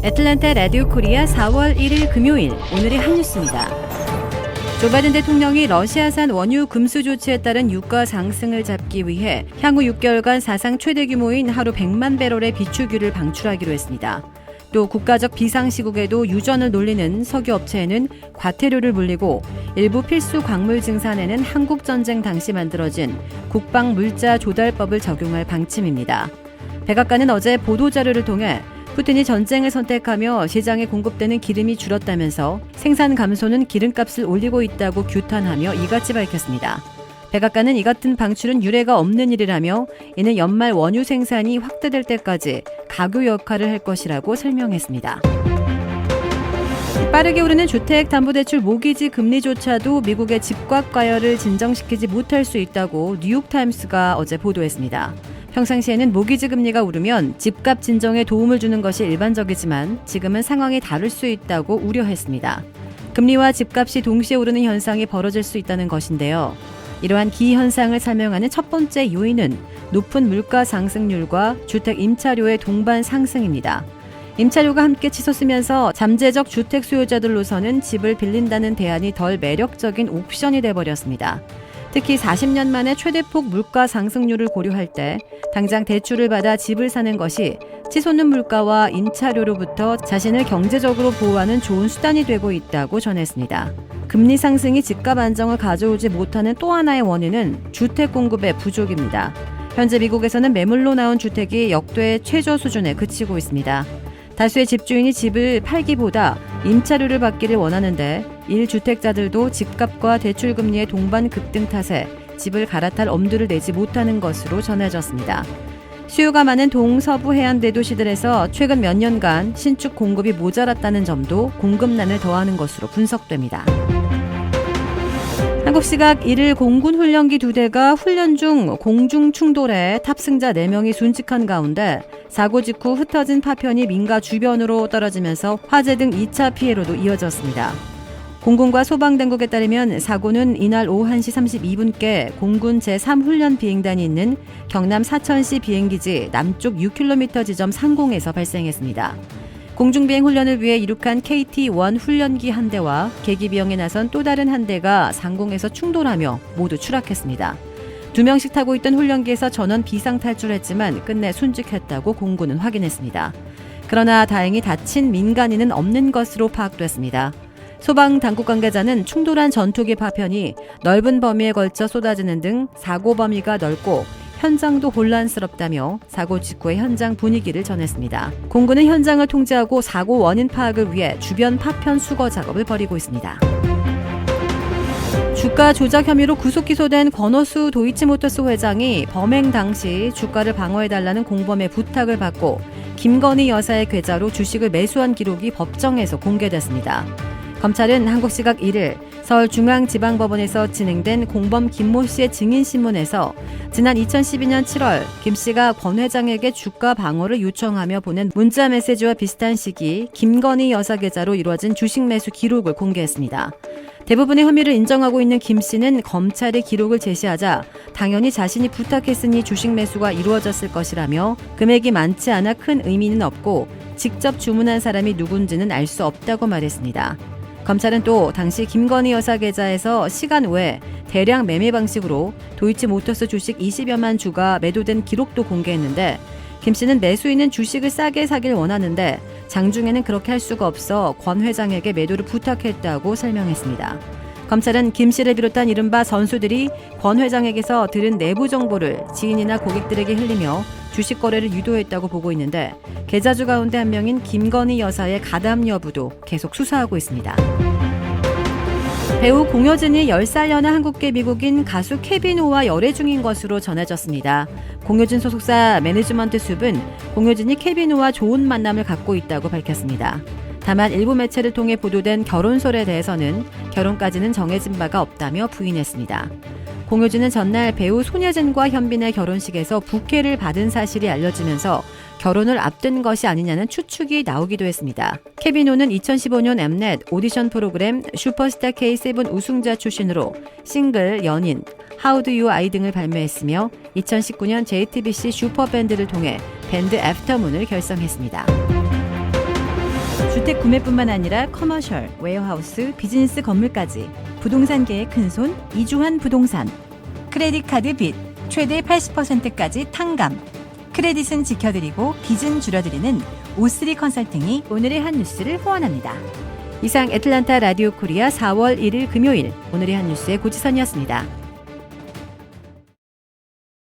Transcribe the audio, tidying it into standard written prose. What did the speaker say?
애틀랜타 라디오 코리아 4월 1일 금요일 오늘의 한 뉴스입니다. 조 바이든 대통령이 러시아산 원유 금수 조치에 따른 유가 상승을 잡기 위해 향후 6개월간 사상 최대 규모인 하루 100만 배럴의 비축유를 방출하기로 했습니다. 또 국가적 비상시국에도 유전을 놀리는 석유 업체에는 과태료를 물리고 일부 필수 광물 증산에는 한국전쟁 당시 만들어진 국방물자 조달법을 적용할 방침입니다. 백악관은 어제 보도자료를 통해 푸틴이 전쟁을 선택하며 시장에 공급되는 기름이 줄었다면서 생산 감소는 기름값을 올리고 있다고 규탄하며 이같이 밝혔습니다. 백악관은 이 같은 방출은 유례가 없는 일이라며 이는 연말 원유 생산이 확대될 때까지 가교 역할을 할 것이라고 설명했습니다. 빠르게 오르는 주택담보대출 모기지 금리조차도 미국의 집값 과열을 진정시키지 못할 수 있다고 뉴욕타임스가 어제 보도했습니다. 평상시에는 모기지 금리가 오르면 집값 진정에 도움을 주는 것이 일반적이지만 지금은 상황이 다를 수 있다고 우려했습니다. 금리와 집값이 동시에 오르는 현상이 벌어질 수 있다는 것인데요. 이러한 기현상을 설명하는 첫 번째 요인은 높은 물가 상승률과 주택 임차료의 동반 상승입니다. 임차료가 함께 치솟으면서 잠재적 주택 수요자들로서는 집을 빌린다는 대안이 덜 매력적인 옵션이 돼버렸습니다. 특히 40년 만에 최대폭 물가 상승률을 고려할 때 당장 대출을 받아 집을 사는 것이 치솟는 물가와 임차료로부터 자신을 경제적으로 보호하는 좋은 수단이 되고 있다고 전했습니다. 금리 상승이 집값 안정을 가져오지 못하는 또 하나의 원인은 주택 공급의 부족입니다. 현재 미국에서는 매물로 나온 주택이 역대 최저 수준에 그치고 있습니다. 다수의 집주인이 집을 팔기보다 임차료를 받기를 원하는데 1주택자들도 집값과 대출금리의 동반 급등 탓에 집을 갈아탈 엄두를 내지 못하는 것으로 전해졌습니다. 수요가 많은 동서부 해안 대도시들에서 최근 몇 년간 신축 공급이 모자랐다는 점도 공급난을 더하는 것으로 분석됩니다. 한국 시각 1일 공군 훈련기 2대가 훈련 중 공중 충돌해 탑승자 4명이 순직한 가운데 사고 직후 흩어진 파편이 민가 주변으로 떨어지면서 화재 등 2차 피해로도 이어졌습니다. 공군과 소방당국에 따르면 사고는 이날 오후 1시 32분께 공군 제3훈련 비행단이 있는 경남 사천시 비행기지 남쪽 6km 지점 상공에서 발생했습니다. 공중비행 훈련을 위해 이륙한 KT-1 훈련기 한 대와 계기비행에 나선 또 다른 한 대가 상공에서 충돌하며 모두 추락했습니다. 2명씩 타고 있던 훈련기에서 전원 비상 탈출했지만 끝내 순직했다고 공군은 확인했습니다. 그러나 다행히 다친 민간인은 없는 것으로 파악됐습니다. 소방당국 관계자는 충돌한 전투기 파편이 넓은 범위에 걸쳐 쏟아지는 등 사고 범위가 넓고 현장도 혼란스럽다며 사고 직후의 현장 분위기를 전했습니다. 공군은 현장을 통제하고 사고 원인 파악을 위해 주변 파편 수거 작업을 벌이고 있습니다. 주가 조작 혐의로 구속 기소된 권오수 도이치모터스 회장이 범행 당시 주가를 방어해달라는 공범의 부탁을 받고 김건희 여사의 계좌로 주식을 매수한 기록이 법정에서 공개됐습니다. 검찰은 한국 시각 1일 서울중앙지방법원에서 진행된 공범 김모 씨의 증인신문에서 지난 2012년 7월 김 씨가 권 회장에게 주가 방어를 요청하며 보낸 문자 메시지와 비슷한 시기 김건희 여사 계좌로 이루어진 주식 매수 기록을 공개했습니다. 대부분의 혐의를 인정하고 있는 김 씨는 검찰의 기록을 제시하자 당연히 자신이 부탁했으니 주식 매수가 이루어졌을 것이라며 금액이 많지 않아 큰 의미는 없고 직접 주문한 사람이 누군지는 알 수 없다고 말했습니다. 검찰은 또 당시 김건희 여사 계좌에서 시간 외에 대량 매매 방식으로 도이치모터스 주식 20여만 주가 매도된 기록도 공개했는데 김 씨는 매수인은 주식을 싸게 사길 원하는데 장중에는 그렇게 할 수가 없어 권 회장에게 매도를 부탁했다고 설명했습니다. 검찰은 김 씨를 비롯한 이른바 선수들이 권 회장에게서 들은 내부 정보를 지인이나 고객들에게 흘리며 주식 거래를 유도했다고 보고 있는데 계좌주 가운데 한 명인 김건희 여사의 가담 여부도 계속 수사하고 있습니다. 배우 공효진이 10살 연하 한국계 미국인 가수 케비노와 열애 중인 것으로 전해졌습니다. 공효진 소속사 매니지먼트 숲은 공효진이 케비노와 좋은 만남을 갖고 있다고 밝혔습니다. 다만 일부 매체를 통해 보도된 결혼설에 대해서는 결혼까지는 정해진 바가 없다며 부인했습니다. 공효진은 전날 배우 손예진과 현빈의 결혼식에서 부케를 받은 사실이 알려지면서 결혼을 앞둔 것이 아니냐는 추측이 나오기도 했습니다. 케비노는 2015년 엠넷 오디션 프로그램 슈퍼스타 K7 우승자 출신으로 싱글, 연인, How Do You I 등을 발매했으며 2019년 JTBC 슈퍼밴드를 통해 밴드 애프터문을 결성했습니다. 주택 구매뿐만 아니라 커머셜, 웨어하우스, 비즈니스 건물까지 부동산계의 큰손 이주환 부동산. 크레딧 카드 빚 최대 80%까지 탕감. 크레딧은 지켜드리고 빚은 줄여드리는 O3 컨설팅이 오늘의 한 뉴스를 후원합니다. 이상 애틀란타 라디오 코리아 4월 1일 금요일 오늘의 한 뉴스의 고지선이었습니다.